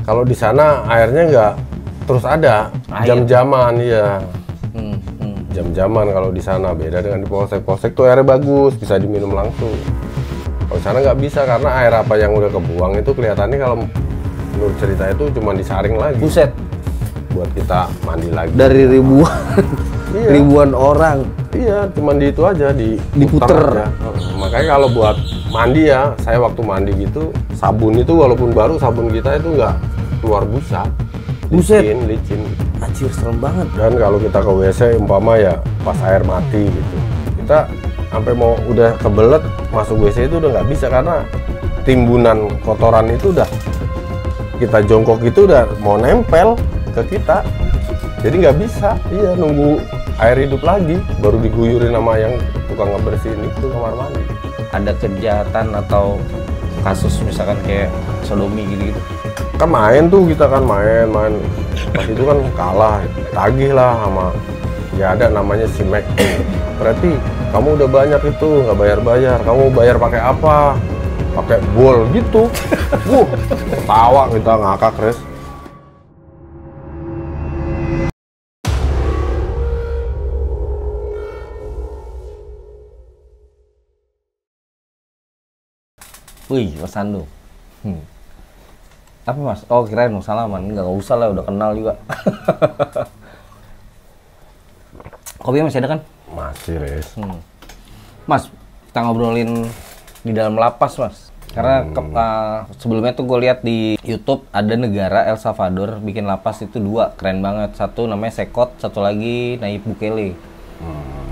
Kalau di sana airnya nggak terus ada, jam-jaman ya. Jam-jaman kalau di sana, beda dengan di polsek. Polsek tuh airnya bagus, bisa diminum langsung. Kalau di sana nggak bisa karena air apa yang udah kebuang itu kelihatannya kalau menurut cerita itu cuma disaring lagi. Buset. Buat kita mandi lagi. Dari ribuan, iya. ribuan orang. Iya, cuma di itu aja, diputer aja. Makanya kalau buat mandi ya, saya waktu mandi gitu, sabun itu walaupun baru, sabun kita itu nggak keluar busa. Buset. Licin. Anjir, serem banget. Dan kalau kita ke WC umpama ya pas air mati gitu, kita sampai mau udah kebelet masuk WC itu udah nggak bisa karena timbunan kotoran itu udah kita jongkok itu udah mau nempel ke kita, jadi nggak bisa. Iya, nunggu air hidup lagi baru diguyurin sama yang tukang ngebersihin itu kamar mandi. Ada kejahatan atau kasus misalkan kayak sodomi gitu-gitu? Kan main tuh, kita kan main pas itu kan kalah, tagih lah sama ya ada namanya si Mac. Berarti kamu udah banyak itu nggak bayar, kamu bayar pakai apa? Pakai bol gitu. Ketawa kita ngakak, Res. Wih, Mas Sandu. Apa Mas? Oh, kirain mau salaman. Nggak usah lah, udah kenal juga. Kopinya masih ada kan? Masih, Res. Mas, kita ngobrolin di dalam lapas, Mas. Karena sebelumnya tuh gue lihat di YouTube ada negara El Salvador bikin lapas itu 2, keren banget. Satu namanya Sekot, satu lagi Nayib Bukele.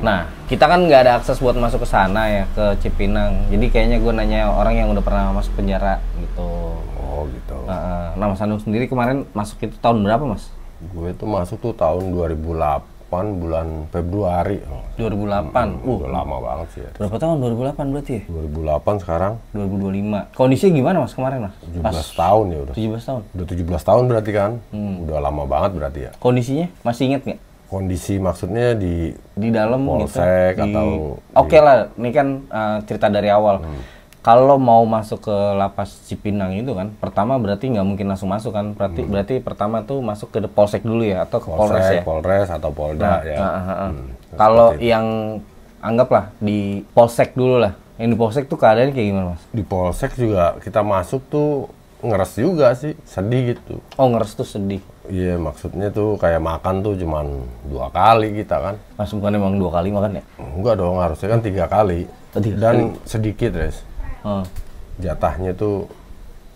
Nah, kita kan nggak ada akses buat masuk ke sana ya, ke Cipinang. Jadi kayaknya gue nanya orang yang udah pernah masuk penjara gitu. Oh gitu. Nah, Mas Sandu sendiri kemarin masuk itu tahun berapa, Mas? Gue itu masuk tuh tahun 2008 bulan Februari. 2008. Udah lama banget sih ya. Berapa tahun 2008 berarti ya? 2008 sekarang 2025. Kondisinya gimana Mas kemarin, Mas? 17 tahun ya udah. 17 tahun. Udah 17 tahun berarti kan? Udah lama banget berarti ya. Kondisinya masih inget nggak? Kondisi maksudnya di dalam polsek gitu, atau Oke lah, ini kan cerita dari awal. Kalau mau masuk ke lapas Cipinang itu kan, pertama berarti nggak mungkin langsung masuk kan? Berarti pertama tuh masuk ke polsek dulu ya, atau ke polres ya? Polres atau Polda ya. Kalau yang anggaplah di polsek dulu lah. Yang di polsek tuh keadaannya kayak gimana, Mas? Di polsek juga kita masuk tuh ngeres juga sih, sedih gitu. Oh, ngeres tuh sedih. Iya, maksudnya tuh kayak makan tuh cuman 2 kali kita kan. Mas bukan emang 2 kali makan ya? Enggak dong, harusnya kan 3 kali. Dan sedikit, Res. Jatahnya tuh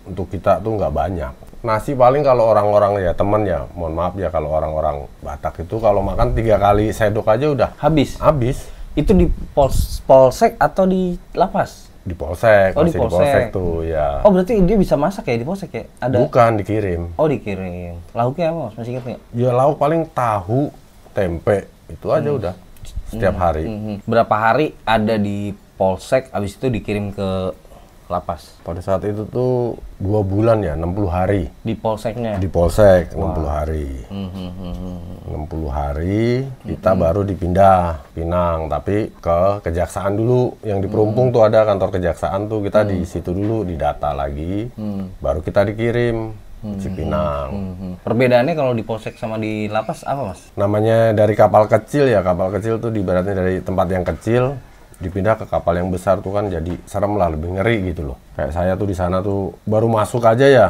untuk kita tuh nggak banyak. Nasi paling kalau orang-orang ya temen ya, mohon maaf ya kalau orang-orang Batak itu kalau makan 3 kali sendok aja udah habis. Itu di polsek atau di lapas? Di polsek. Oh, masih di polsek tuh ya. Oh, berarti dia bisa masak ya di polsek ya? Ada? Bukan, dikirim. Oh, dikirim. Lauknya apa, Mas? Masih inget nggak? Ya lauk paling tahu, tempe, itu aja udah setiap hari. Berapa hari ada di polsek, abis itu dikirim ke lapas? Pada saat itu tuh 2 bulan ya, 60 hari. Di polseknya? Di polsek, 60 hari. 60 hari, kita baru dipindah Pinang, tapi ke kejaksaan dulu. Yang di Perumpung tuh ada kantor kejaksaan tuh, kita di situ dulu didata lagi, baru kita dikirim Cipinang. Perbedaannya kalau di polsek sama di lapas apa, Mas? Namanya dari kapal kecil ya, kapal kecil tuh ibaratnya dari tempat yang kecil dipindah ke kapal yang besar tuh kan jadi serem lah, lebih ngeri gitu loh. Kayak saya tuh di sana tuh baru masuk aja ya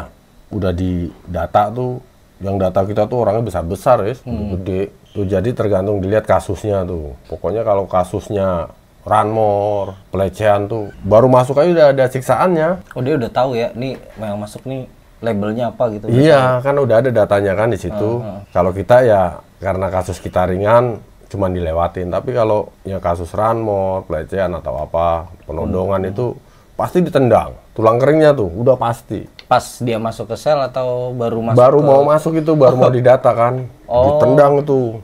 udah di data tuh, yang data kita tuh orangnya besar-besar ya, gede. Tuh jadi tergantung dilihat kasusnya tuh. Pokoknya kalau kasusnya ranmor, pelecehan tuh baru masuk aja udah ada siksaannya. Oh, dia udah tahu ya, nih yang masuk nih labelnya apa gitu. Iya, kan udah ada datanya kan di situ. Kalau kita ya karena kasus kita ringan cuman dilewatin, tapi kalau ya kasus ranmor, pelecehan atau apa, penodongan itu pasti ditendang. Tulang keringnya tuh udah pasti. Pas dia masuk ke sel atau baru masuk? Baru mau masuk itu, baru mau didata kan. Ditendang tuh.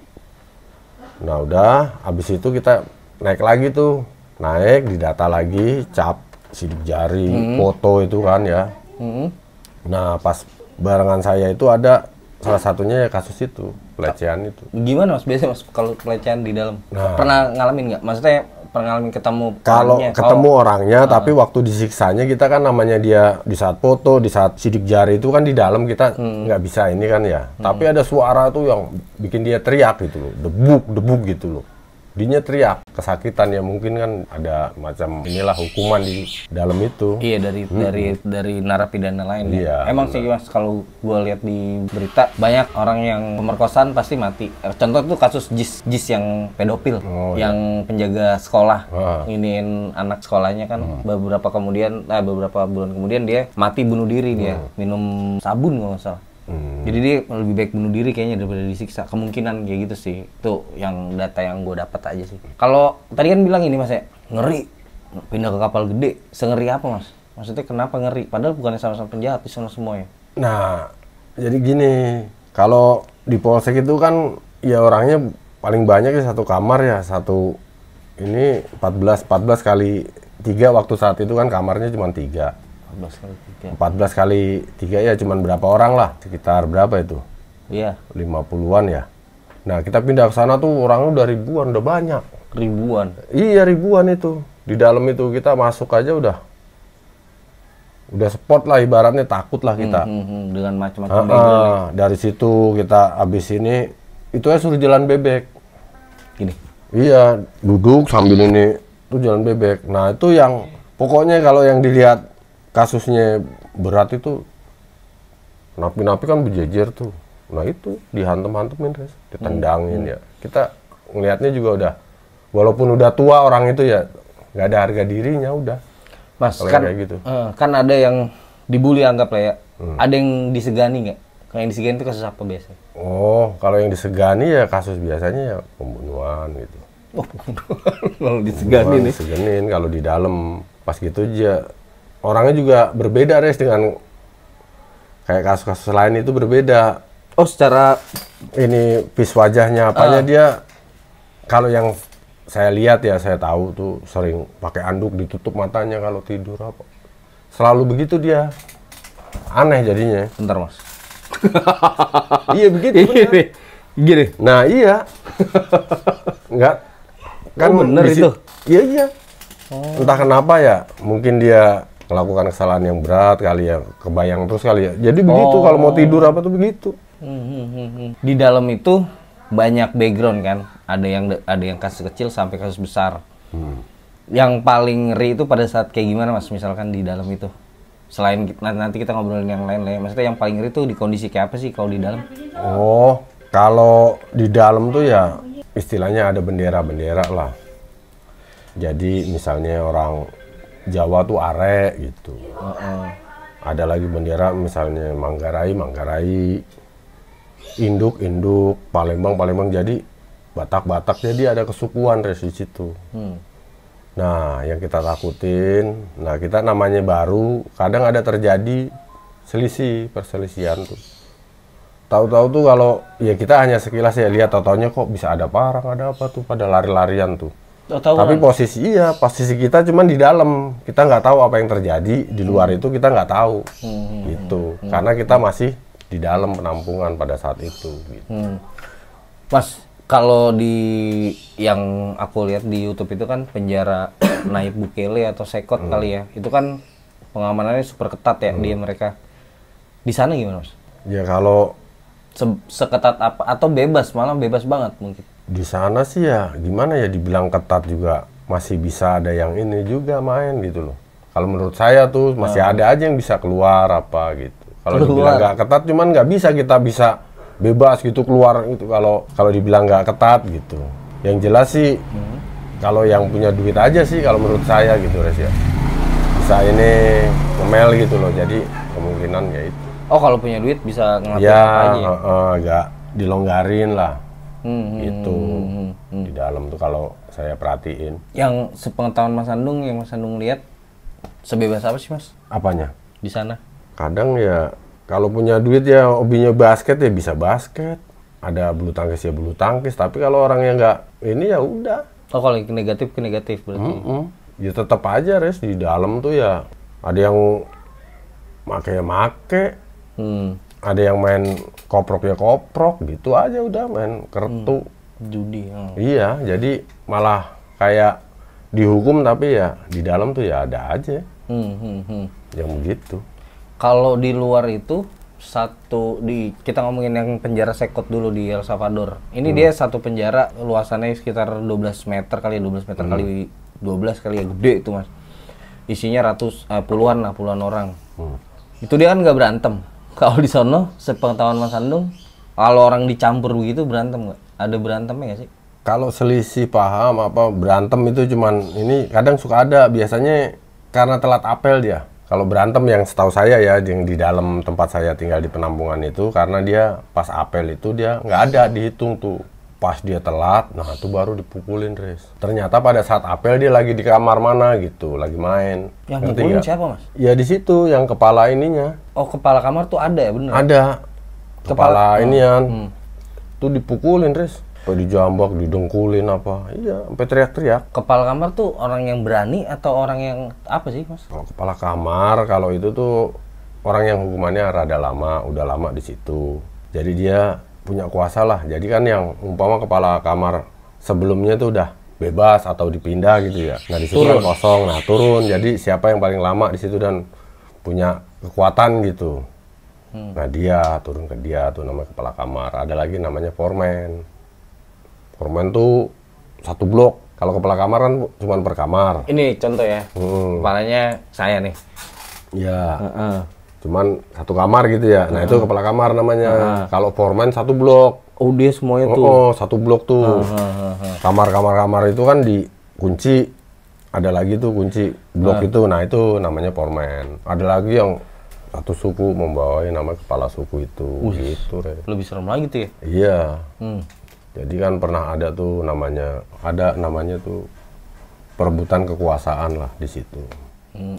Nah, udah habis itu kita naik lagi tuh. Naik, didata lagi, cap, sidik jari, foto itu kan ya. Nah, pas barengan saya itu ada salah satunya ya kasus itu, pelecehan itu. Gimana Mas biasanya Mas kalau pelecehan di dalam? Nah. Pernah ngalamin nggak? Maksudnya pengalaman ketemu Kalau orangnya? ketemu orangnya, tapi waktu disiksanya kita kan namanya dia di saat foto, di saat sidik jari itu kan di dalam kita nggak bisa ini kan ya. Tapi ada suara tuh yang bikin dia teriak gitu loh, debuk gitu loh. Dinya teriak, kesakitan ya mungkin kan ada macam inilah hukuman di dalam itu. Iya dari narapidana lain Iya, ya. Emang sih Mas kalau gua lihat di berita banyak orang yang pemerkosaan pasti mati. Contoh tuh kasus Jis yang pedofil, yang penjaga sekolah iniin anak sekolahnya kan beberapa bulan kemudian dia mati bunuh diri dia minum sabun kalau nggak salah. Jadi dia lebih baik bunuh diri kayaknya daripada disiksa. Kemungkinan kayak gitu sih. Itu yang data yang gue dapat aja sih. Kalau tadi kan bilang ini Mas ya, ngeri pindah ke kapal gede. Sengeri apa Mas? Maksudnya kenapa ngeri? Padahal bukannya sama-sama penjahat di sana semuanya. Nah, jadi gini, kalau di polsek itu kan ya orangnya paling banyak ya satu kamar ya, ini 14 kali 3 waktu saat itu kan kamarnya cuma 3. 14 kali 3 ya cuman berapa orang lah, sekitar berapa itu? Iya. 50-an ya. Nah kita pindah ke sana tuh orangnya udah ribuan, udah banyak. Ribuan? Iya ribuan itu. Di dalam itu kita masuk aja udah spot lah ibaratnya, takut lah kita. Dengan macam-macam background. Dari situ kita abis ini, itu ya suruh jalan bebek. Gini? Iya, duduk sambil ini, tuh jalan bebek. Nah itu yang, pokoknya kalau yang dilihat kasusnya berat itu napi-napi kan berjejer tuh. Nah itu dihantem-hantemin, ditendangin ya. Kita ngelihatnya juga udah, walaupun udah tua orang itu ya nggak ada harga dirinya udah. Mas kan kayak gitu. Kan ada yang dibully anggap lah ya. Ada yang disegani nggak? Kalau yang disegani itu kasus apa biasanya? Oh kalau yang disegani ya kasus biasanya ya pembunuhan gitu. Oh pembunuhan kalau disegani nih. Diseganin kalau di dalam pas gitu aja. Orangnya juga berbeda dengan kayak kasus-kasus lain itu berbeda. Oh secara ini vis wajahnya apanya dia, kalau yang saya lihat ya saya tahu tuh sering pakai anduk ditutup matanya kalau tidur apa. Selalu begitu dia. Aneh jadinya. Bentar Mas. Iya begitu. Gini. Nah iya. Enggak. Kan bener itu. Iya. Entah kenapa ya, mungkin dia melakukan kesalahan yang berat kali ya, kebayang terus kali ya. Jadi begitu kalau mau tidur apa tuh begitu. Di dalam itu banyak background kan, ada yang kasus kecil sampai kasus besar. Yang paling ngeri itu pada saat kayak gimana Mas? Misalkan di dalam itu, selain nanti kita ngobrolin yang lain lah. Maksudnya yang paling ngeri itu di kondisi kayak apa sih kalau di dalam? Oh, kalau di dalam tuh ya istilahnya ada bendera-bendera lah. Jadi misalnya orang Jawa tuh are gitu. Ada lagi bendera misalnya Manggarai, Induk, Palembang. Jadi Batak jadi ada kesukuan di situ. Nah, yang kita takutin, kita namanya baru, kadang ada terjadi perselisihan tuh. Tahu-tahu tuh kalau ya kita hanya sekilas ya lihat, tahu-taunya kok bisa ada parang, ada apa tuh pada lari-larian tuh. Tapi posisi kita cuman di dalam, kita nggak tahu apa yang terjadi di luar itu, kita nggak tahu gitu, karena kita masih di dalam penampungan pada saat itu gitu. Mas, kalau di yang aku lihat di YouTube itu kan penjara Nayib Bukele atau Sekot kali ya, itu kan pengamanannya super ketat ya di mereka. Di sana gimana Mas? Ya kalau seketat apa atau bebas, malah bebas banget mungkin? Di sana sih ya gimana ya, dibilang ketat juga masih bisa ada yang ini juga main gitu loh. Kalau menurut saya tuh masih ada aja yang bisa keluar apa gitu. Kalau dibilang nggak ketat, cuman nggak kita bisa bebas gitu keluar gitu. Kalau dibilang nggak ketat gitu. Yang jelas sih kalau yang punya duit aja sih kalau menurut saya gitu Res ya. Bisa ini ngemel gitu loh. Jadi kemungkinan ya itu. Oh kalau punya duit bisa ngelakuin ya, apa aja? Ya? Agak dilonggarin lah. Itu di dalam tuh kalau saya perhatiin. Yang sepengetahuan Mas Sandung, yang Mas Sandung lihat sebebas apa sih Mas? Apanya? Di sana? Kadang ya kalau punya duit ya hobinya basket ya bisa basket. Ada bulu tangkis ya bulu tangkis. Tapi kalau orang yang nggak ini ya udah. Oh kalau negatif berarti? Ya tetap aja Res, di dalam tuh ya ada yang make. Ada yang main koprok ya koprok gitu aja, udah main kartu judi. Iya, jadi malah kayak dihukum tapi ya di dalam tuh ya ada aja yang begitu. Kalau di luar itu kita ngomongin yang penjara Sekot dulu di El Salvador. Ini dia satu penjara luasannya sekitar 12 meter kali 12 meter kali 12 kali ya, gede itu Mas. Isinya puluhan orang. Itu dia kan nggak berantem. Kalau di sono sepengetahuan Mas Andung, kalau orang dicampur begitu berantem nggak? Ada berantemnya nggak sih? Kalau selisih paham apa berantem itu cuman ini kadang suka ada, biasanya karena telat apel dia. Kalau berantem yang setahu saya ya, yang di dalam tempat saya tinggal di penampungan itu, karena dia pas apel itu dia nggak ada dihitung tuh. Pas dia telat, nah itu baru dipukulin, Riz. Ternyata pada saat apel dia lagi di kamar mana gitu, lagi main. Yang pukulin siapa, Mas? Ya di situ, yang kepala ininya. Oh, kepala kamar tuh ada ya, bener? Ada. Kepala inian. Tuh dipukulin, Riz. Apa dijambak, didengkulin apa. Iya, sampai teriak-teriak. Kepala kamar tuh orang yang berani atau orang yang apa sih, Mas? Kalau kepala kamar, kalau itu tuh orang yang hukumannya rada lama, udah lama di situ. Jadi dia punya kuasa lah. Jadi kan yang umpama kepala kamar sebelumnya tuh udah bebas atau dipindah gitu ya. Nah di situ kan kosong, nah turun. Jadi siapa yang paling lama di situ dan punya kekuatan gitu. Nah dia turun ke dia tuh namanya kepala kamar. Ada lagi namanya foreman. Foreman tuh satu blok. Kalau kepala kamar kan cuma per kamar. Ini contoh ya. Kepalanya saya nih. Iya. Cuman satu kamar gitu ya. Nah itu kepala kamar namanya. Kalau foreman satu blok. Oh dia semuanya tuh. Oh satu blok tuh. Kamar itu kan dikunci. Ada lagi tuh kunci blok itu. Nah itu namanya foreman. Ada lagi yang satu suku membawai nama kepala suku itu. Gitu, lebih serem lagi tuh ya. Iya. Jadi kan pernah ada tuh namanya tuh perebutan kekuasaan lah di situ.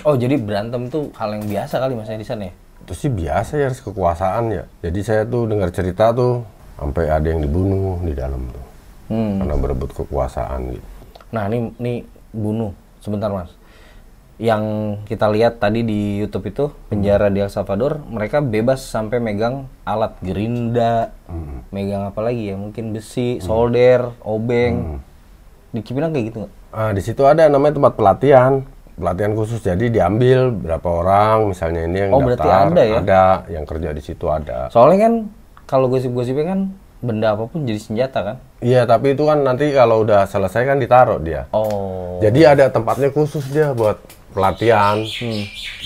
Oh jadi berantem tuh hal yang biasa kali Mas di sana ya? Itu sih biasa ya, kekuasaan ya. Jadi saya tuh dengar cerita tuh sampai ada yang dibunuh di dalam tuh karena berebut kekuasaan gitu. Nah ini bunuh sebentar Mas. Yang kita lihat tadi di YouTube itu penjara di El Salvador, mereka bebas sampai megang alat gerinda, megang apa lagi ya, mungkin besi, solder, obeng. Di Cipinang kayak gitu nggak? Di situ ada namanya tempat pelatihan khusus. Jadi diambil berapa orang, misalnya ini yang daftar. Berarti ada ya? Ada yang kerja di situ ada. Soalnya kan kalau gosip-gosipnya kan benda apapun jadi senjata kan? Iya, tapi itu kan nanti kalau udah selesai kan ditaruh dia. Oh. Jadi ada tempatnya khusus dia buat pelatihan,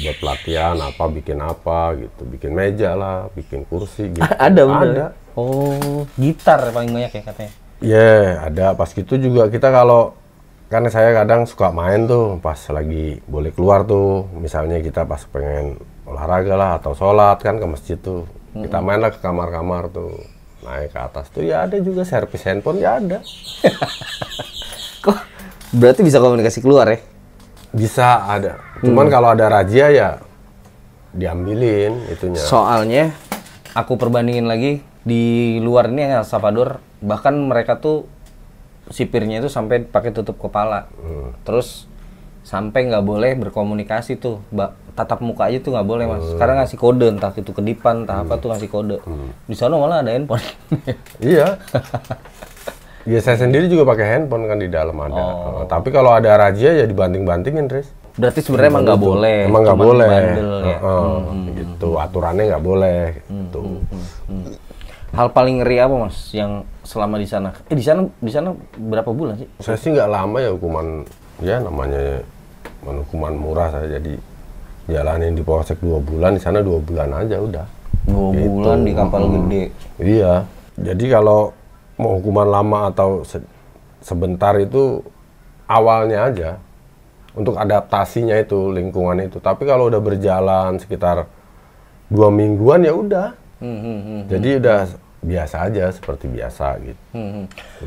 buat pelatihan bikin apa gitu, bikin meja lah, bikin kursi gitu. Ada bener? Ada. Oh, gitar paling banyak ya katanya? Iya, ada. Pas gitu juga kita karena saya kadang suka main tuh pas lagi boleh keluar tuh, misalnya kita pas pengen olahraga lah atau sholat kan ke masjid tuh, kita main lah ke kamar-kamar tuh, naik ke atas tuh ya ada juga servis handphone ya ada. Kok berarti bisa komunikasi keluar ya? Bisa ada, cuman kalau ada razia ya diambilin itunya. Soalnya aku perbandingin lagi di luar ini El Salvador, bahkan mereka tuh sipirnya itu sampai pakai tutup kepala, terus sampai nggak boleh berkomunikasi tuh, tatap muka aja tuh nggak boleh Mas. Sekarang ngasih kode, entah itu kedipan, entah apa tuh ngasih kode. Di sana malah ada handphone. Iya. Ya saya sendiri juga pakai handphone kan di dalam ada. Tapi kalau ada razia ya dibanting-bantingin, Riz. Berarti sebenarnya emang nggak boleh. Emang nggak boleh. Bandel, ya? Gitu, aturannya nggak boleh. Gitu. Hal paling ngeri apa Mas yang selama di sana? Di sana berapa bulan sih? Saya sih nggak lama ya hukuman, ya namanya hukuman murah saya jadi jalanin di Polsek 2 bulan, di sana 2 bulan aja udah. 2 gitu. Bulan di kapal gede. Iya. Jadi kalau mau hukuman lama atau sebentar itu awalnya aja untuk adaptasinya itu lingkungan itu. Tapi kalau udah berjalan sekitar 2 mingguan ya udah. Jadi udah biasa aja seperti biasa gitu.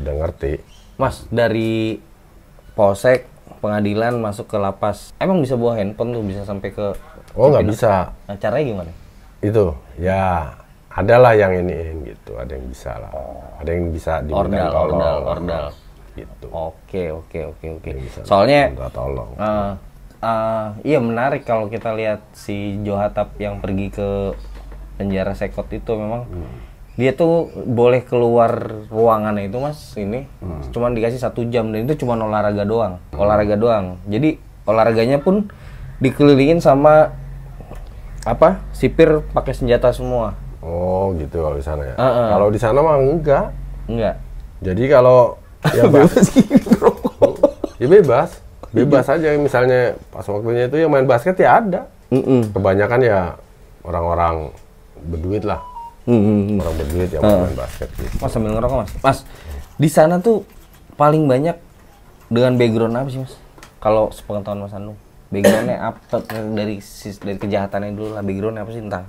Udah ngerti. Mas dari polsek pengadilan masuk ke lapas, emang bisa bawa handphone tuh bisa sampai ke? Oh nggak bisa. Nah, caranya gimana? Itu ya. Adalah yang iniin gitu, ada yang bisa lah, ada yang bisa diminta ordal, gitu. Oke. Soalnya, tolong. Iya menarik kalau kita lihat si Johatap yang pergi ke penjara Sekot itu memang dia tuh boleh keluar ruangannya itu mas ini cuman dikasih 1 jam dan itu cuma olahraga doang. Jadi olahraganya pun dikelilingin sama apa sipir pakai senjata semua. Oh gitu kalau di sana ya. Kalau di sana mah enggak. Jadi kalau ya Bebas gitu. ya bebas aja. Misalnya pas waktunya itu yang main basket ya ada. Kebanyakan ya orang-orang berduit lah. Orang berduit yang main basket gitu. Mas sambil ngerokok mas. Mas di sana tuh paling banyak dengan background apa sih mas? Kalau sepengetahuan mas Anung, backgroundnya apa dari kejahatannya dulu lah, backgroundnya apa sih, entah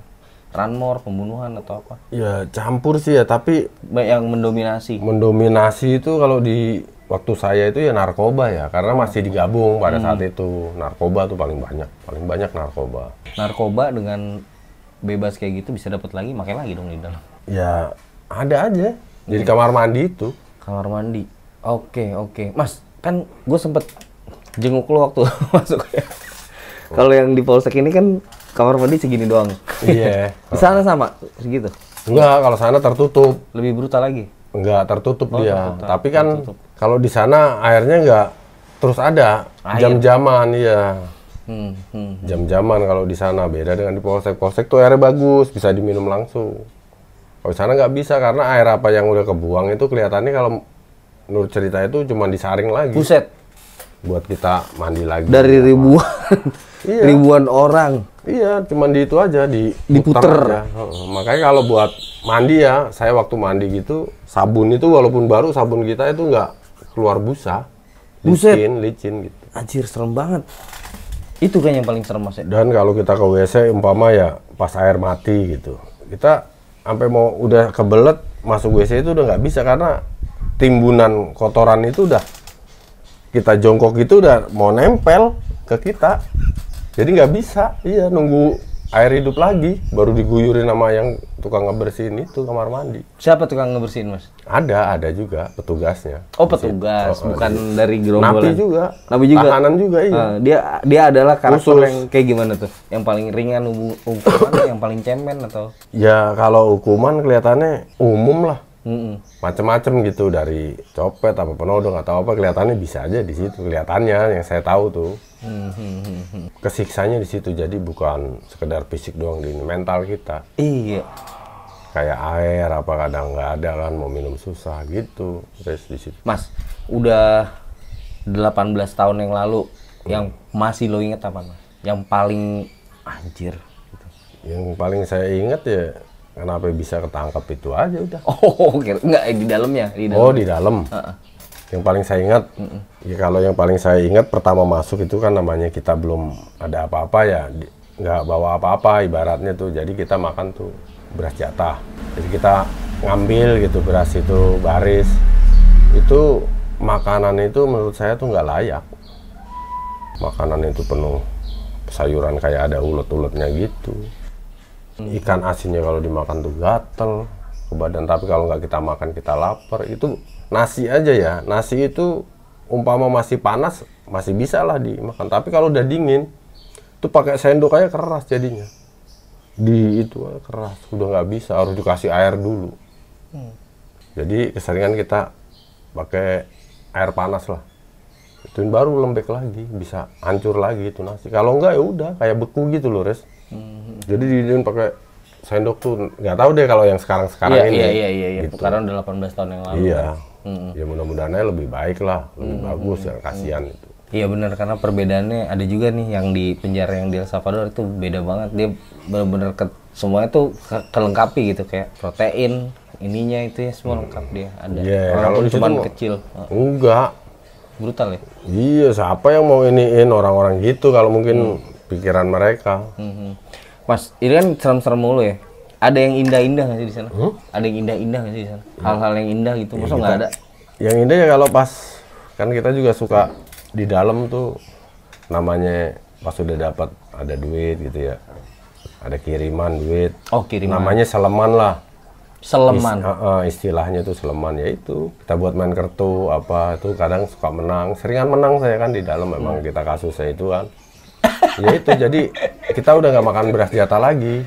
runmore, pembunuhan atau apa? Ya campur sih ya, tapi Yang mendominasi. Mendominasi itu kalau di waktu saya itu ya narkoba ya, karena masih digabung pada saat itu. Narkoba tuh paling banyak narkoba. Narkoba dengan bebas kayak gitu bisa dapat lagi, makai lagi dong di dalam. Ya ada aja. Jadi kamar mandi itu. Kamar mandi. Oke. Mas, kan gue sempet jenguk lo waktu masuk ya. Kalau yang di Polsek ini kan kamar mandi segini doang. Iya. Di sana sama segitu. Enggak, kalau sana tertutup. Lebih brutal lagi. Enggak tertutup dia. Tertutup. Tapi kan kalau di sana airnya enggak terus ada jam-jaman ya. Jam-jaman kalau di sana beda dengan di Polsek. Polsek tuh airnya bagus, bisa diminum langsung. Kalau di sana nggak bisa karena air apa yang udah kebuang itu kelihatannya kalau menurut cerita itu cuma disaring lagi. Buset. Buat kita mandi lagi. Dari ribuan Iya. ribuan orang. Iya, cuma di itu aja Diputer. aja. Makanya kalau buat mandi ya, saya waktu mandi gitu sabun itu walaupun baru sabun kita itu nggak keluar busa. Buset. Licin gitu. Anjir, serem banget. Itu kan yang paling serem mas ya. Dan kalau kita ke WC umpama ya pas air mati gitu, kita sampai mau udah kebelet masuk WC itu udah nggak bisa karena timbunan kotoran itu udah kita jongkok itu udah mau nempel ke kita, jadi nggak bisa. Iya, nunggu air hidup lagi baru diguyurin sama yang tukang ngebersihin itu kamar mandi. Siapa tukang ngebersihin mas? Ada juga petugasnya. Oh petugas, bukan dari Napi gerombolan. juga. Tahanan juga iya. Dia adalah karakter Khusus. yang kayak gimana tuh? Yang paling ringan hukumannya, yang paling cemen atau? Ya kalau hukuman kelihatannya umum lah. Macem-macem gitu, dari copet apa penodong atau apa, kelihatannya bisa aja di situ, kelihatannya yang saya tahu tuh. Kesiksanya di situ, jadi bukan sekedar fisik doang, di mental kita. Iya. Kayak air apa kadang nggak ada kan, mau minum susah gitu. Terus di situ. Mas, udah 18 tahun yang lalu, yang masih lo inget apa mas? Yang paling anjir gitu. Yang paling saya ingat ya kenapa bisa ketangkep itu aja udah. Oh, enggak di dalamnya, Oh, di dalam. Yang paling saya ingat, ya kalau yang paling saya ingat pertama masuk itu kan namanya kita belum ada apa-apa ya, nggak bawa apa-apa ibaratnya tuh. Jadi kita makan tuh beras jatah. Jadi kita ngambil gitu beras itu baris. Itu makanan itu menurut saya tuh nggak layak. Makanan itu penuh sayuran kayak ada ulet-uletnya gitu. Ikan asinnya kalau dimakan tuh gatel ke badan, tapi kalau nggak kita makan kita lapar. Itu nasi aja ya, nasi itu umpama masih panas masih bisa lah dimakan, tapi kalau udah dingin tuh pakai sendok aja keras jadinya. Di itu aja keras, udah nggak bisa, harus dikasih air dulu. Jadi keseringan kita pakai air panas lah, ituin baru lembek lagi, bisa hancur lagi itu nasi. Kalau enggak ya udah kayak beku gitu loh, Res. Jadi didiin pakai sendok tuh, nggak tahu deh kalau yang sekarang ini. Iya. Gitu. Karena udah 18 tahun yang lalu. Iya. Ya mudah-mudahan lebih baik lah, lebih bagus, yang kasihan itu. Iya benar, karena perbedaannya ada juga nih yang di penjara yang di El Salvador itu beda banget. Dia benar-benar semuanya tuh kelengkapi gitu, kayak protein, ininya itu ya semua lengkap dia ada. Iya, Walaupun kalau cuma di situ kecil. Enggak. Brutal ya. Iya, siapa yang mau iniin orang-orang gitu kalau mungkin pikiran mereka. Mas, ini kan serem-serem mulu ya. Ada yang indah-indah nggak sih di sana? Ada yang indah-indah nggak sih di sana? Hal-hal yang indah gitu, masa nggak ada? Yang indah ya kalau pas, kan kita juga suka di dalam tuh namanya pas udah dapat ada duit gitu ya, ada kiriman duit. Oh, kiriman. Namanya seleman lah. Seleman. Istilahnya tuh seleman, ya itu kita buat main kartu apa itu kadang suka menang, seringan menang saya kan di dalam, memang kita kasusnya itu kan. Ya itu, jadi kita udah nggak makan beras jatah lagi.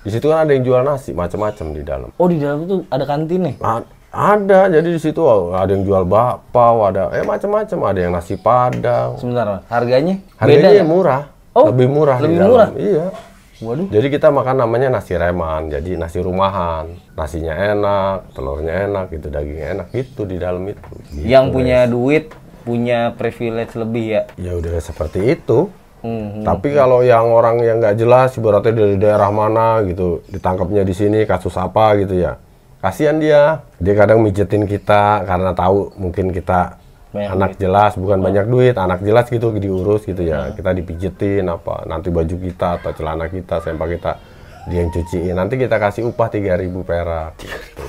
Di situ kan ada yang jual nasi macam-macam di dalam. Oh, di dalam itu ada kantin nih? Ada, jadi di situ ada yang jual bakpao, ada macam-macam, ada yang nasi padang. Sebentar, harganya? Harganya Beda, murah, oh, lebih murah. Lebih di dalam. murah? Iya. Waduh. Jadi kita makan namanya nasi reman, jadi nasi rumahan. Nasinya enak, telurnya enak, gitu, dagingnya enak, gitu di dalam itu. Gitu, yang punya duit, punya privilege lebih ya? Ya udah seperti itu. Tapi kalau yang orang yang nggak jelas, ibaratnya dari daerah mana gitu, ditangkapnya di sini, kasus apa gitu ya. Kasihan dia. Dia kadang mijetin kita karena tahu mungkin kita banyak anak duit. Jelas, bukan banyak duit, anak jelas gitu diurus gitu ya. Kita dipijetin apa, nanti baju kita atau celana kita, sempak kita dia yang cuciin. Nanti kita kasih upah 3.000 perak gitu.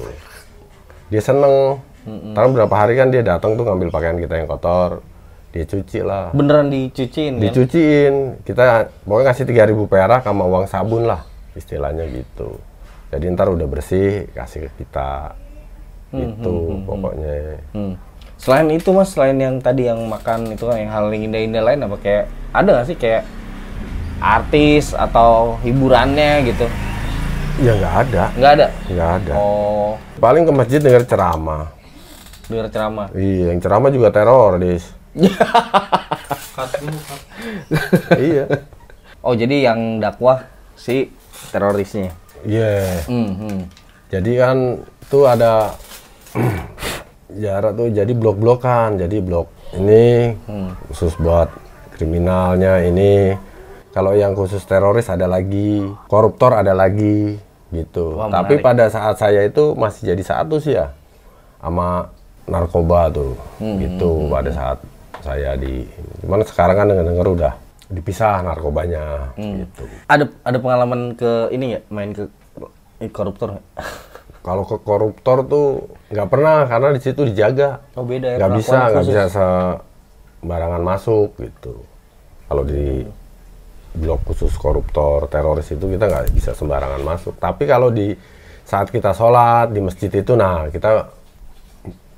Dia seneng. Karena berapa hari kan dia datang tuh ngambil pakaian kita yang kotor, dia cuci lah. Beneran dicuciin kan? Dicuciin. Kita pokoknya kasih 3.000 perak sama uang sabun lah, istilahnya gitu. Jadi ntar udah bersih, kasih ke kita. Gitu pokoknya. Selain itu Mas, selain yang tadi yang makan itu kan, yang hal yang indah-indah lain apa kayak ada nggak sih kayak artis atau hiburannya gitu? Ya nggak ada. Nggak ada? Nggak ada. Oh. Paling ke masjid denger ceramah. Dengar ceramah? Iya, yang ceramah juga teror, Dis. Iya. Oh, jadi yang dakwah si terorisnya? Iya. Jadi kan tuh ada jarak tuh, jadi blok-blokan. Jadi blok ini khusus buat kriminalnya ini. Kalau yang khusus teroris ada lagi, koruptor ada lagi, gitu. Wah, tapi menarik. pada saat saya itu masih jadi satu sih ya, sama narkoba tuh, gitu. Pada saat saya cuman sekarang kan dengar udah dipisah narkobanya, gitu. Ada pengalaman ke ini ya, main ke koruptor? Kalau ke koruptor tuh nggak pernah, karena di situ dijaga. Oh, beda ya. Nggak bisa sembarangan masuk gitu. Kalau di blok khusus koruptor, teroris itu kita nggak bisa sembarangan masuk. Tapi kalau di saat kita sholat di masjid itu, nah kita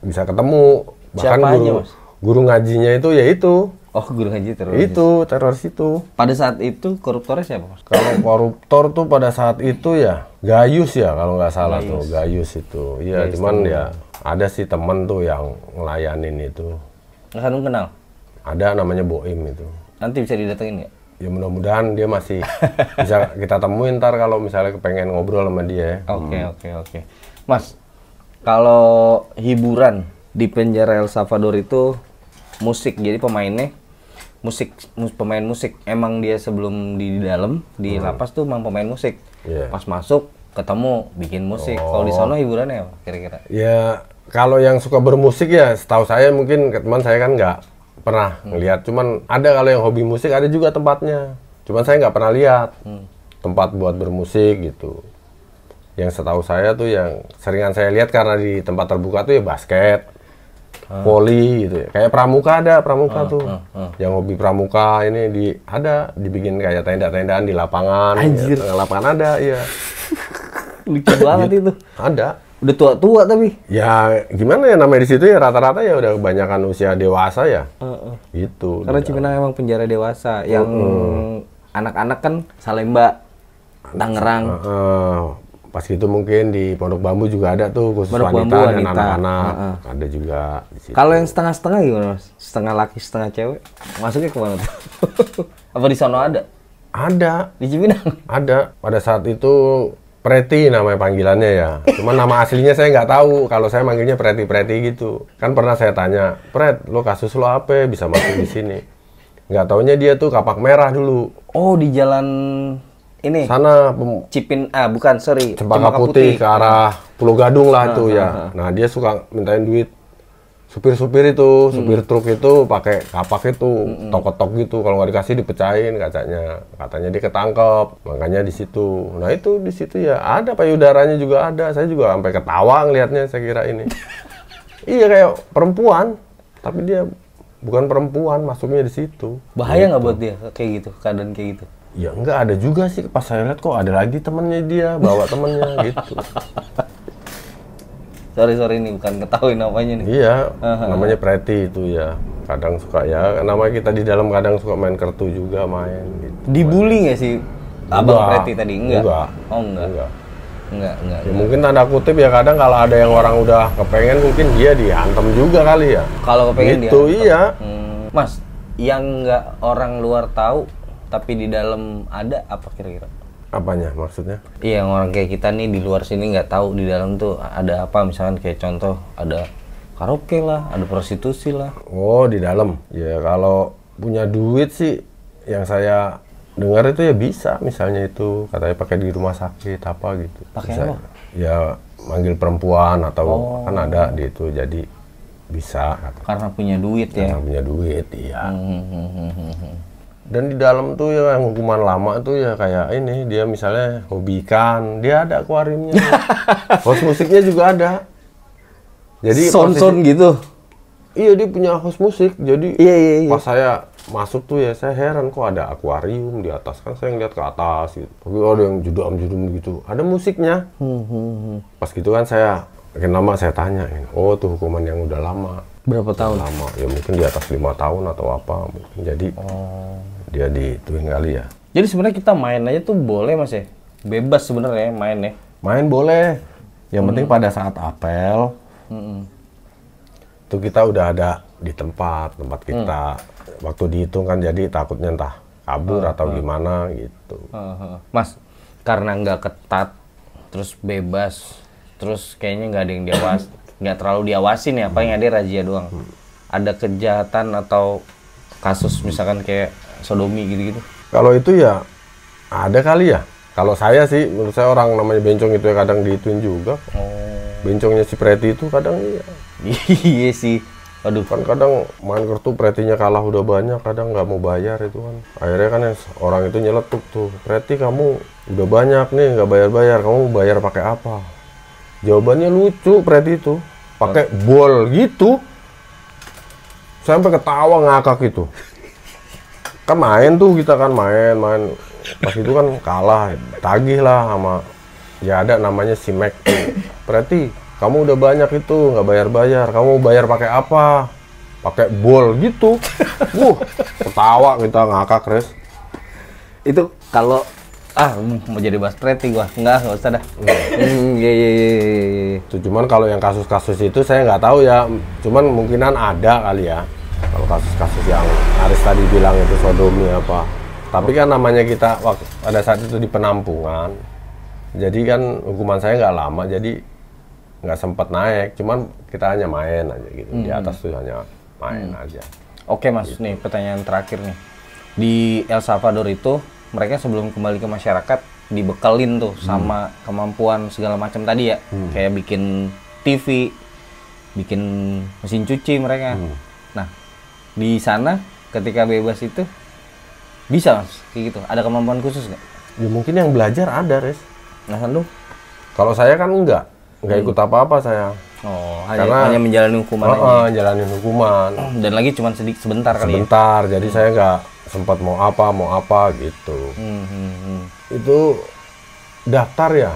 bisa ketemu. Bahkan siapa aja, Mas? Guru ngajinya itu ya itu. Oh, guru ngaji teroris. Itu teroris itu. Pada saat itu koruptornya siapa, Mas? Kalau koruptor tuh pada saat itu ya Gayus ya, kalau nggak salah tuh Gayus itu. Iya, cuman ya ada sih temen tuh yang ngelayanin itu. Mas Hanung kenal? Ada namanya Boim itu. Nanti bisa didatengin ya? Ya mudah-mudahan dia masih bisa kita temuin ntar kalau misalnya kepengen ngobrol sama dia ya. Oke. Mas, kalau hiburan di penjara El Salvador itu musik, jadi pemainnya pemain musik. Emang dia sebelum di dalam di lapas tuh emang pemain musik. Pas masuk ketemu bikin musik. Kalau di sono hiburannya apa kira-kira? Ya kalau yang suka bermusik ya setahu saya, mungkin teman saya kan nggak pernah ngelihat. Cuman ada kalau yang hobi musik ada juga tempatnya. Cuman saya nggak pernah lihat tempat buat bermusik gitu. Yang setahu saya tuh yang seringan saya lihat karena di tempat terbuka tuh ya basket, voli gitu ya. Kayak pramuka ada tuh. Yang hobi pramuka ini dibikin kayak tenda-tendaan di lapangan. Anjir. Ya, lapangan ada, iya. Lucu banget itu. Ada. Udah tua-tua tapi. Ya gimana ya, namanya di situ ya rata-rata ya udah kebanyakan usia dewasa ya. Gitu. Karena Cipinang emang penjara dewasa. Yang anak-anak kan Salemba, Tangerang. Pas gitu mungkin di Pondok Bambu juga ada tuh khusus Pondok wanita Bambu, dan anak-anak. Ada juga di situ. Kalau yang setengah-setengah gimana, Mas? Setengah laki, setengah cewek. Masuknya kemana tuh? Apa di sono ada? Ada. Di Cipinang? Ada. Pada saat itu Preti namanya panggilannya ya. Cuman nama aslinya saya nggak tahu. Kalau saya manggilnya Preti gitu. Kan pernah saya tanya, Pret, lo kasus lo apa bisa masuk di sini? Nggak taunya dia tuh Kapak Merah dulu. Oh, di jalan ini. Sana bukan, sorry. Cempaka Putih ke arah Pulau Gadung lah itu ya. Nah, dia suka mintain duit. Supir-supir itu, supir truk itu pakai kapak itu, tok-tok gitu. Kalau nggak dikasih dipecahin kacanya. Katanya dia ketangkep, makanya di situ. Nah itu di situ ya ada payudaranya juga ada. Saya juga sampai ketawa ngelihatnya, saya kira ini. Iya kayak perempuan, tapi dia bukan perempuan, masuknya di situ. Bahaya nggak buat dia kayak gitu, keadaan kayak gitu? Ya enggak, ada juga sih. Pas saya lihat kok ada lagi temennya dia, bawa temennya gitu. Sorry ini bukan ketahui namanya nih. Iya, namanya Preti itu ya. Kadang suka ya, namanya kita di dalam kadang suka main kartu juga main gitu. Dibully nggak sih Abang Preti tadi? Enggak. Oh enggak. Enggak. Ya, mungkin tanda kutip ya kadang kalau ada yang orang udah kepengen mungkin dia dihantam juga kali ya. Kalau kepengen gitu, dia. Iya. Mas, yang nggak orang luar tahu tapi di dalam ada apa kira-kira? Apanya maksudnya? Iya, yang orang kayak kita nih di luar sini nggak tahu di dalam tuh ada apa, misalkan kayak contoh ada karaoke lah, ada prostitusi lah. Oh, di dalam. Ya kalau punya duit sih yang saya dengar itu ya bisa, misalnya itu katanya pakai di rumah sakit apa gitu. Pakai bisa, apa? Ya manggil perempuan atau kan ada di itu jadi bisa. Karena punya duit ya. Karena punya duit, iya. Dan di dalam tuh ya yang hukuman lama tuh ya kayak ini dia misalnya hobi ikan, dia ada akuariumnya. Host musiknya juga ada. Jadi Sound gitu. Iya dia punya host musik. Jadi Iya. pas saya masuk tuh ya saya heran kok ada akuarium di atas, kan saya ngeliat ke atas gitu. Tapi ada yang judul gitu. Ada musiknya. Pas gitu kan saya makin lama saya tanya, oh tuh hukuman yang udah lama. Berapa tahun? Lama, ya mungkin di atas 5 tahun atau apa mungkin. Jadi dia dituin kali ya. Jadi sebenarnya kita main aja tuh boleh Mas ya? Bebas sebenarnya main ya? Main boleh. Yang penting pada saat apel, itu kita udah ada di tempat kita. Waktu dihitung kan jadi takutnya entah kabur atau gimana gitu. Mas, karena nggak ketat, terus bebas, terus kayaknya nggak ada yang nggak terlalu diawasin ya, paling ada razia doang. Ada kejahatan atau kasus misalkan kayak sodomi gitu-gitu? Kalau itu ya ada kali ya. Kalau saya sih, menurut saya orang namanya bencong itu ya kadang diituin juga. Bencongnya si Preti itu kadang iya. Iya sih. Aduh. Kan kadang main kartu Pretinya kalah udah banyak, kadang nggak mau bayar itu kan. Akhirnya kan orang itu nyeletuk tuh, Preti kamu udah banyak nih nggak bayar-bayar, kamu bayar pakai apa? Jawabannya lucu Preti itu, pakai bol gitu. Sampai ketawa ngakak itu. Kan main tuh kita kan main. Pas itu kan kalah, tagih lah sama ya ada namanya si Mac. Preti, kamu udah banyak itu nggak bayar-bayar, kamu bayar pakai apa? Pakai bol gitu. Ketawa kita ngakak res. Itu kalau mau jadi bahas Preti gua nggak usah dah. Iya. Itu cuman kalau yang kasus-kasus itu saya nggak tahu ya, cuman mungkinan ada kali ya. Kalau kasus-kasus yang Aris tadi bilang itu sodomi apa. Tapi kan namanya kita pada saat itu di penampungan. Jadi kan hukuman saya nggak lama, jadi nggak sempat naik. Cuman kita hanya main aja gitu. Di atas tuh hanya main aja. Oke Mas, nih pertanyaan terakhir nih. Di El Salvador itu mereka sebelum kembali ke masyarakat dibekelin tuh sama kemampuan segala macam tadi ya. Kayak bikin TV, bikin mesin cuci mereka. Nah, di sana ketika bebas itu bisa Mas kayak gitu? Ada kemampuan khusus nggak? Ya mungkin yang belajar ada res. Nah lu? Kalau saya kan nggak ikut apa-apa saya. Oh, hanya menjalani hukuman aja. Jalanin hukuman. Dan lagi cuma sebentar kali ya? Sebentar, jadi saya nggak sempat mau apa gitu. Itu daftar ya?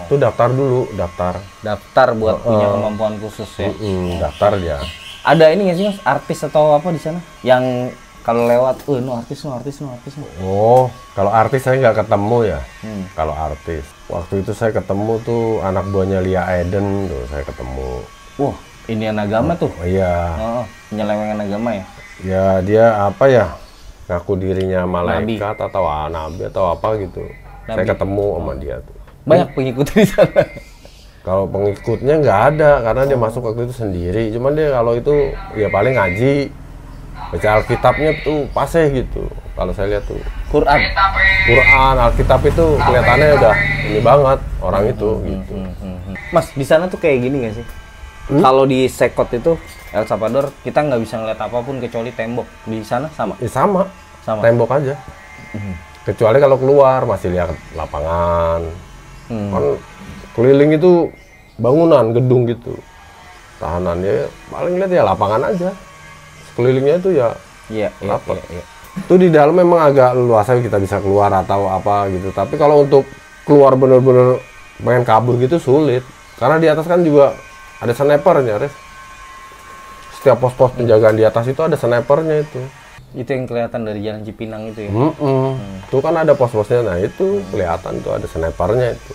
Itu daftar dulu, daftar. Daftar buat punya kemampuan khusus ya? Daftar ya. Ada ini nggak sih Mas, artis atau apa di sana? Yang kalau lewat, artis. Oh, kalau artis saya nggak ketemu ya. Kalau artis, waktu itu saya ketemu tuh anak buahnya Lia Eden tuh saya ketemu. Wah, ini agama tuh? Oh, iya. Penyelewengan agama ya? Ya dia apa ya? Ngaku dirinya malaikat atau nabi atau apa gitu. Nabi. Saya ketemu sama dia tuh. Banyak pengikut di sana. Kalau pengikutnya nggak ada karena dia masuk waktu itu sendiri. Cuman dia kalau itu ya paling ngaji. Baca Alkitabnya tuh paseh gitu. Kalau saya lihat tuh. Quran, Alkitab itu kelihatannya udah ini banget orang itu gitu. Mas, di sana tuh kayak gini nggak sih? Kalau di Sekot itu El Salvador kita nggak bisa ngeliat apapun kecuali tembok. Di sana sama? Ya sama. Tembok aja. Kecuali kalau keluar masih lihat lapangan. Kan keliling itu bangunan, gedung gitu. Tahanannya paling lihat ya lapangan aja. Kelilingnya itu ya rapat. Iya. Itu di dalam memang agak luas kita bisa keluar atau apa gitu. Tapi kalau untuk keluar bener-bener pengen kabur gitu sulit. Karena di atas kan juga ada snipernya, Res. Setiap pos-pos penjagaan di atas itu ada snipernya itu. Itu yang kelihatan dari Jalan Cipinang itu ya? Itu kan ada pos-posnya, nah itu kelihatan tuh ada snipernya itu.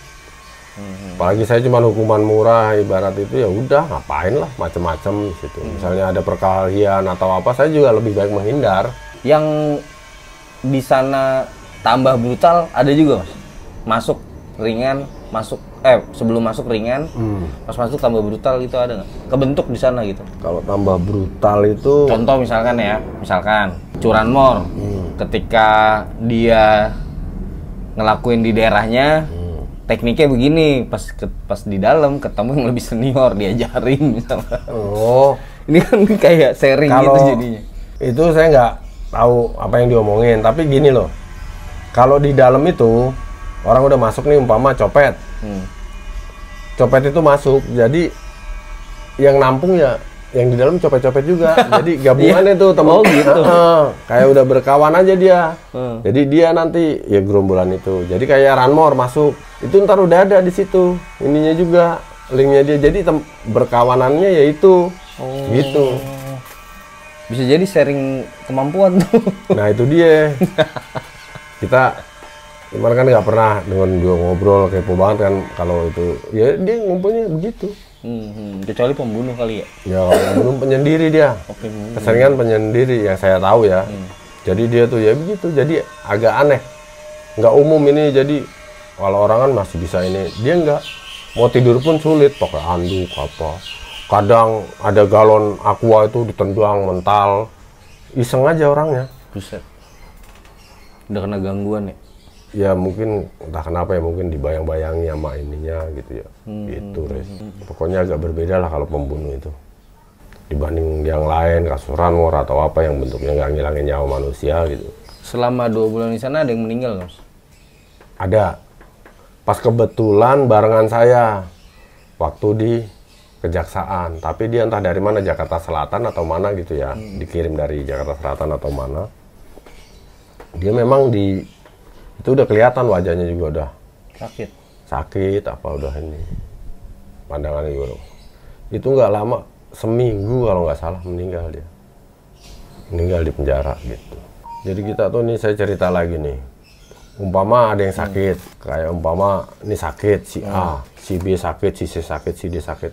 Apalagi saya cuma hukuman murah, ibarat itu ya udah ngapain lah macem-macem situ. Misalnya ada perkelahian atau apa, saya juga lebih baik menghindar. Yang di sana tambah brutal ada juga Mas? Masuk ringan, sebelum masuk ringan, pas masuk tambah brutal itu ada nggak? Kebentuk di sana gitu? Kalau tambah brutal itu, Contoh misalkan curanmor, ketika dia ngelakuin di daerahnya, tekniknya begini, pas di dalam ketemu yang lebih senior diajarin misalnya. oh, Ini kan kayak sharing gitu kalau jadinya. itu saya nggak tahu apa yang diomongin, tapi gini loh, kalau di dalam itu orang udah masuk nih, umpama copet, copet itu masuk, jadi yang nampung ya yang di dalam copet-copet juga, jadi gabungan itu temen. Oh gitu. Kayak udah berkawan aja dia. Jadi dia nanti ya gerombolan itu. Jadi kayak Ranmor masuk, itu ntar udah ada di situ ininya juga linknya dia. Jadi berkawanannya ya itu, gitu. Bisa jadi sharing kemampuan tuh. Nah itu dia. Kita cuman kan nggak pernah dengan dia ngobrol kepo banget kan kalau itu. Ya dia ngumpulnya begitu. Kecuali pembunuh kali ya? Ya belum penyendiri dia. Oke. Keseringan penyendiri yang saya tahu ya. Jadi dia tuh ya begitu. Jadi agak aneh. Nggak umum ini. Jadi kalau orang kan masih bisa ini. Dia nggak. Mau tidur pun sulit. Pakai anduk apa. Kadang ada galon aqua itu ditendang mental. Iseng aja orangnya. Buset. Udah kena gangguan ya? Ya mungkin entah kenapa ya, mungkin dibayang-bayangi sama ininya gitu ya. Gitu, Res. Pokoknya agak berbeda lah kalau pembunuh itu. Dibanding yang lain, kasus Ranmor atau apa yang bentuknya nggak ngilangin nyawa manusia gitu. Selama 2 bulan di sana ada yang meninggal, Mas? Ada. Pas kebetulan barengan saya waktu di Kejaksaan, tapi dia entah dari mana, Jakarta Selatan atau mana gitu ya. Dikirim dari Jakarta Selatan atau mana. Dia memang itu udah kelihatan wajahnya juga udah sakit apa udah ini pandangannya juga udah. Itu nggak lama, seminggu kalau nggak salah meninggal dia, meninggal di penjara gitu. Jadi kita tuh nih, saya cerita lagi nih, umpama ada yang sakit, kayak umpama ini sakit si A, si B sakit, si C sakit, si D sakit,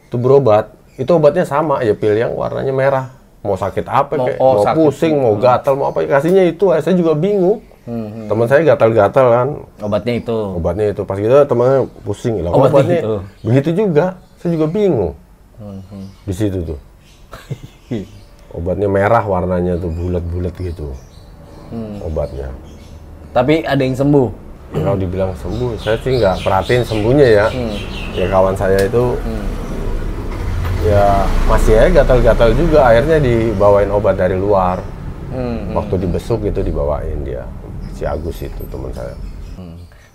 itu berobat, itu obatnya sama ya, pil yang warnanya merah. Mau sakit apa kayak, mau pusing, mau gatal, mau apa, kasihnya itu. Saya juga bingung. Teman saya gatal-gatal kan. Obatnya itu. Pas gitu temannya pusing. Lah, obatnya itu. Begitu juga. Saya juga bingung. Di situ tuh. Obatnya merah warnanya tuh, bulat-bulat gitu. Obatnya. Tapi ada yang sembuh? Kalau dibilang sembuh, saya sih nggak perhatiin sembuhnya ya. Ya kawan saya itu ya masih aja gatal-gatal juga, akhirnya dibawain obat dari luar. Waktu dibesuk itu dibawain dia, si Agus itu teman saya.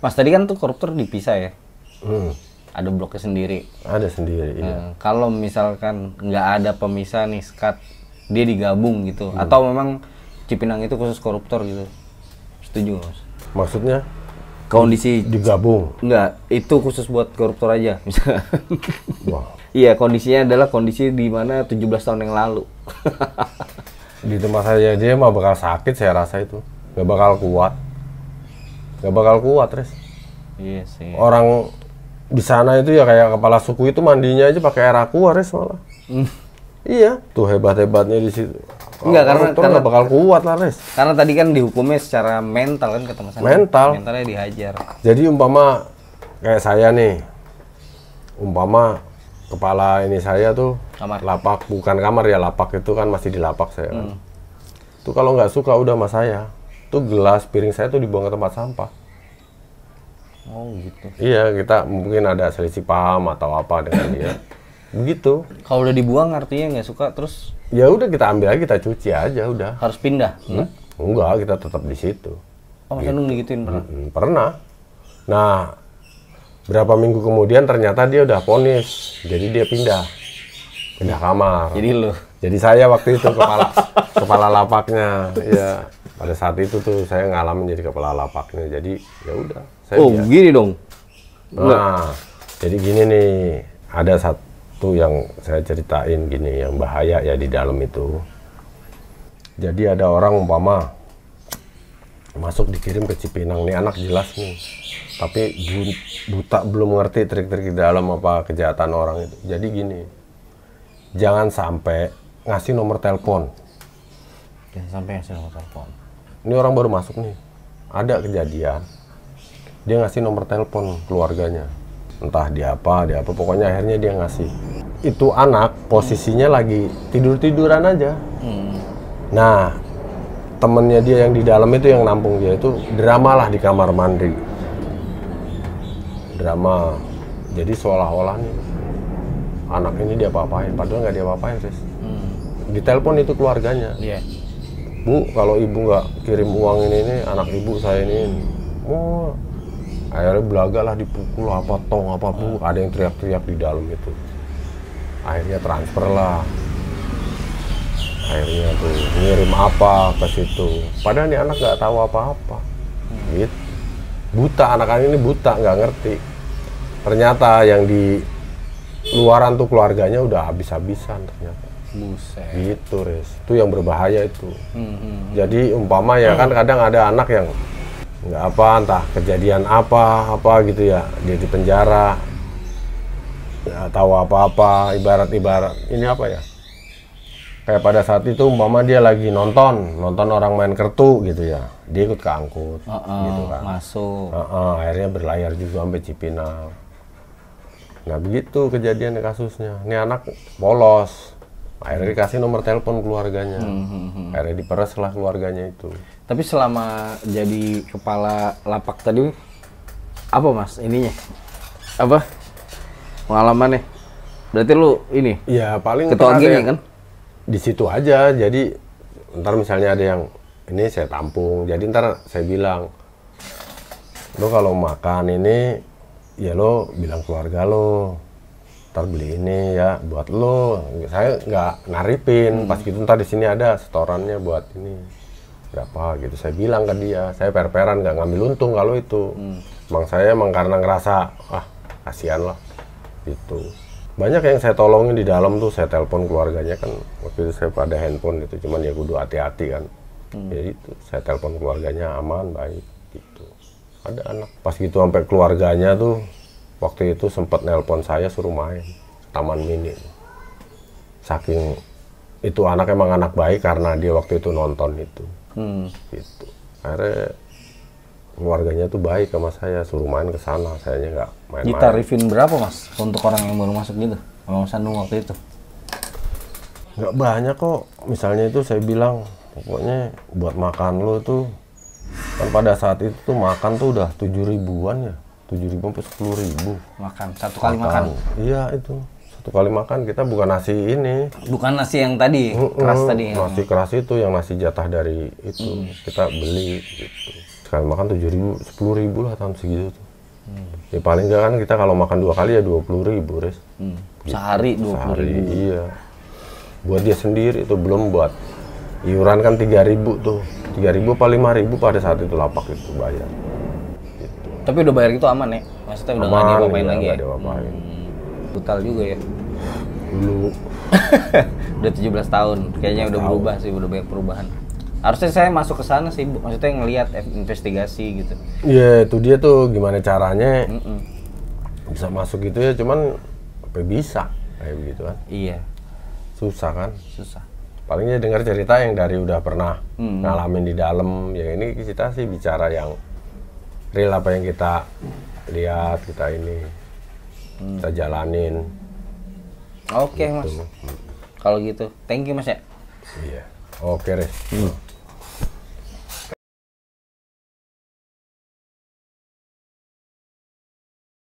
Mas tadi kan tuh koruptor dipisah ya? Ada bloknya sendiri? Ada sendiri, iya. Kalau misalkan nggak ada pemisah nih, sekat, dia digabung gitu? Atau memang Cipinang itu khusus koruptor gitu? Setuju Mas? Maksudnya? Kondisi digabung? Enggak, itu khusus buat koruptor aja misalnya. Wah. Iya, kondisinya adalah kondisi di mana 17 tahun yang lalu. Di tempat saya dia mah bakal sakit, saya rasa itu. Nggak bakal kuat. Nggak bakal kuat, Res. Iya sih. Orang di sana itu ya kayak kepala suku itu mandinya aja pakai air aqua, Res, malah. Iya, tuh hebat-hebatnya di situ. Enggak, karena nggak bakal kuat lah, Res. Karena tadi kan dihukumnya secara mental kan, kata Mas. Mentalnya dihajar. Jadi umpama kayak saya nih, umpama kepala ini saya tuh kamar. Lapak, bukan kamar ya, lapak itu kan masih di lapak saya kan. Tuh kalau nggak suka udah sama saya, tuh gelas piring saya tuh dibuang ke tempat sampah. Oh gitu. Iya, kita mungkin ada selisih paham atau apa dengan dia. Begitu. Kalau udah dibuang artinya nggak suka, terus? Ya udah kita ambil aja, kita cuci aja udah. Harus pindah? Enggak, kita tetap di situ. Oh, Mas Anung digituin pernah? Pernah. Nah, berapa minggu kemudian ternyata dia udah vonis, jadi dia pindah kamar. Jadi saya waktu itu kepala lapaknya. Ya, pada saat itu tuh saya ngalamin jadi kepala lapaknya. Jadi ya udah. Gini dong. Nah, jadi gini nih, ada Itu yang saya ceritain gini, yang bahaya ya di dalam itu. Jadi ada orang umpama masuk dikirim ke Cipinang, nih anak jelas nih, tapi buta, belum ngerti trik-trik di dalam apa kejahatan orang itu. Jadi gini, jangan sampai ngasih nomor telepon. Jangan sampai ngasih nomor telepon. Ini orang baru masuk nih, ada kejadian, dia ngasih nomor telepon keluarganya, entah dia apa, pokoknya akhirnya dia ngasih. Itu anak posisinya lagi tidur-tiduran aja. Nah, temennya dia yang di dalam itu yang nampung dia itu drama lah di kamar mandi. Drama. Jadi seolah-olah nih anak ini dia apa-apain, padahal nggak dia apa-apain, Sis. Di telepon itu keluarganya. Iya. Bu, kalau ibu nggak kirim uang ini, anak ibu saya ini. Oh, akhirnya belaga lah, dipukul apa tong apa bu, ada yang teriak-teriak di dalam itu. Akhirnya transfer lah. Akhirnya tuh ngirim apa ke situ. Padahal ini anak nggak tahu apa-apa. Gitu. Buta, anak-anak ini buta, nggak ngerti. Ternyata yang di luaran tuh keluarganya udah habis-habisan ternyata. Buset. Gitu, Riz. Itu yang berbahaya itu. Jadi umpama ya kan kadang ada anak yang nggak apa, entah kejadian apa gitu ya, dia di penjara, nggak tahu apa-apa, ibarat ini apa ya? Kayak pada saat itu umpama dia lagi nonton orang main kertu gitu ya, dia ikut keangkut, gitu kan. Masuk. Akhirnya berlayar juga sampai Cipinang. Nah begitu kejadian kasusnya. Ini anak polos. Akhirnya dikasih nomor telepon keluarganya. Akhirnya diperes lah keluarganya itu. Tapi selama jadi kepala lapak tadi, apa mas ininya? Apa pengalamannya? Berarti lu ini? Ya paling ketua gini kan? Di situ aja. Jadi ntar misalnya ada yang ini saya tampung. Jadi ntar saya bilang, lo kalau makan ini, ya lo bilang keluarga lo. Ntar beli ini ya buat lo. Saya nggak naripin. Pas gitu ntar di sini ada setorannya buat ini berapa gitu. Saya bilang ke dia, saya per-peran nggak ngambil untung kalau itu. Emang saya karena ngerasa kasihan lah gitu. Banyak yang saya tolongin di dalam tuh, saya telepon keluarganya kan waktu itu saya pada handphone gitu, cuman ya kudu hati-hati kan. Jadi itu saya telepon keluarganya aman baik gitu. Ada anak pas gitu sampai keluarganya tuh waktu itu sempat nelpon saya suruh main Taman Mini. Saking itu anak emang anak baik karena dia waktu itu nonton itu. Gitu. Akhirnya keluarganya tuh baik sama saya, suruh main ke sana, sayanya nggak main-main. Ditarifin berapa mas untuk orang yang baru masuk gitu? Sama Sandung waktu itu? Nggak banyak kok. Misalnya itu saya bilang, pokoknya buat makan lo tuh, kan pada saat itu tuh makan tuh udah 7.000-an ya, 7.000 sampai 10.000. Makan satu kali makan? Iya itu. Satu kali makan kita bukan nasi ini. Bukan nasi yang tadi, keras tadi. Nasi keras itu yang nasi jatah dari itu kita beli gitu. Sekali makan 7.000, 10.000 lah tahun segitu tuh. Ya paling enggak kan kita kalau makan 2 kali ya 20.000, Res. Sehari 20.000. Sehari, iya. Buat dia sendiri itu belum buat iuran kan 3.000 tuh. 3.000 apa 5.000 pada saat itu lapak itu bayar. Gitu. Tapi udah bayar gitu aman ya? Maksudnya udah nggak diapa-apain lagi ya? Nggak diapa-apain. Brutal juga ya? Dulu. Udah 17 tahun, kayaknya udah berubah sih, udah banyak perubahan. Harusnya saya masuk ke sana sih, maksudnya ngelihat investigasi gitu. Iya, itu dia tuh gimana caranya bisa masuk gitu ya, cuman apa bisa kayak begitu kan. Iya. Susah kan? Susah. Palingnya dengar cerita yang dari udah pernah ngalamin di dalam, ya ini kita sih bicara yang real apa yang kita lihat, kita ini kita jalanin. Oke gitu. mas, kalau gitu, thank you mas ya. Iya, oke Res.